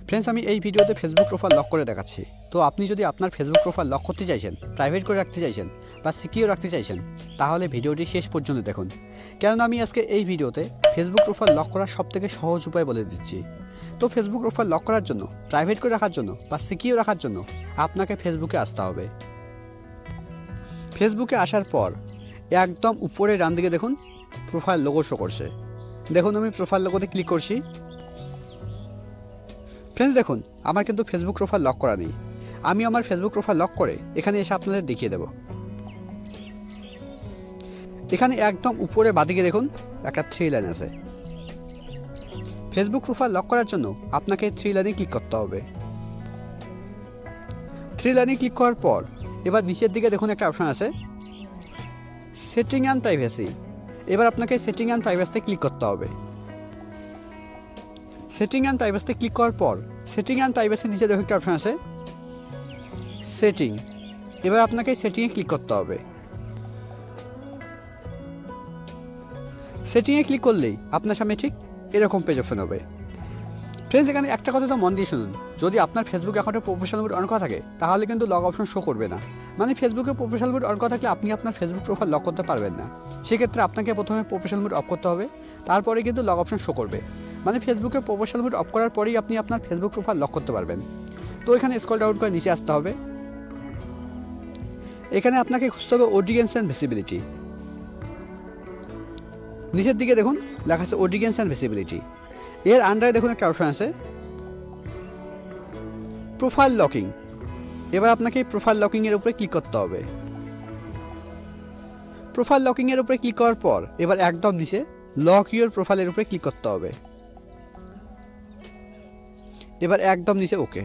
Friends, আমি এই ভিডিওতে ফেসবুক প্রোফাইল লক করে দেখাচ্ছি। তো আপনি যদি আপনার ফেসবুক প্রোফাইল লক করতে চাইছেন, প্রাইভেট করে রাখতে চাইছেন বা সিকিউর রাখতে চাইছেন, তাহলে ভিডিওটি শেষ পর্যন্ত দেখুন। কেননা আমি আজকে এই ভিডিওতে ফেসবুক প্রোফাইল লক করার সবথেকে সহজ উপায় বলে দিচ্ছি। তো ফেসবুক প্রোফাইল লক করার জন্য, প্রাইভেট করে রাখার জন্য বা সিকিউর রাখার জন্য আপনাকে ফেসবুকে আসতে হবে। ফেসবুকে আসার পর একদম উপরে ডান দিকে দেখুন প্রোফাইল লোগো শো করছে। দেখুন, আমি প্রোফাইল লোগোতে ক্লিক করছি। ফ্রেন্ডস, দেখুন আমার কিন্তু ফেসবুক প্রোফাইল লক করা নেই। আমি আমার ফেসবুক প্রোফাইল লক করে এখানে এসে আপনাদের দেখিয়ে দেব। এখানে একদম উপরে বাঁদিকে দেখুন একটা 3 লাইন আছে। ফেসবুক প্রোফাইল লক করার জন্য আপনাকে 3 লাইনে ক্লিক করতে হবে। 3 লাইনে ক্লিক করার পর এবার নিচের দিকে দেখুন একটা অপশন আছে সেটিং অ্যান্ড প্রাইভেসি। এবার আপনাকে সেটিং অ্যান্ড প্রাইভেসিতে ক্লিক করতে হবে। সেটিং অ্যান্ড প্রাইভেসিতে ক্লিক করার পর সেটিং অ্যান্ড প্রাইভেসির নিচে দেখুন একটা অপশন আছে সেটিং। এবার আপনাকে সেটিংয়ে ক্লিক করতে হবে। সেটিংয়ে ক্লিক করলেই আপনার সামনে ঠিক এরকম পেজ ওপেন হবে। ফ্রেন্ডস, এখানে একটা কথা তো মন দিয়ে শুনুন, যদি আপনার ফেসবুক অ্যাকাউন্টে প্রফেশনাল মোড অন করা থাকে তাহলে কিন্তু লক অপশন শো করবে না। মানে ফেসবুকে প্রফেশনাল মোড অন করা থাকলে আপনি আপনার ফেসবুক প্রোফাইল লক করতে পারবেন না। সেক্ষেত্রে আপনাকে প্রথমে প্রফেশনাল মোড অফ করতে হবে, তারপরে কিন্তু লক অপশন শো করবে। মানে ফেসবুকে প্রফেশনাল মোড অফ করার পরেই আপনি আপনার ফেসবুক প্রোফাইল লক করতে পারবেন। তো এখানে স্ক্রল ডাউন করে নিচে আসতে হবে। এখানে আপনাকে খুঁজতে হবে অডিয়েন্স অ্যান্ড ভিজিবিলিটি। নিচের দিকে দেখুন লেখা আছে অডিয়েন্স অ্যান্ড ভিজিবিলিটি। এর আন্ডারে দেখুন একটা অপশন আছে প্রোফাইল লকিং। এবার আপনাকে প্রোফাইল লকিংয়ের উপরে ক্লিক করতে হবে। প্রোফাইল লকিংয়ের উপরে ক্লিক করার পর এবার একদম নিচে লক ইউর প্রোফাইলের উপরে ক্লিক করতে হবে। এবার একদম নিচে ওকে।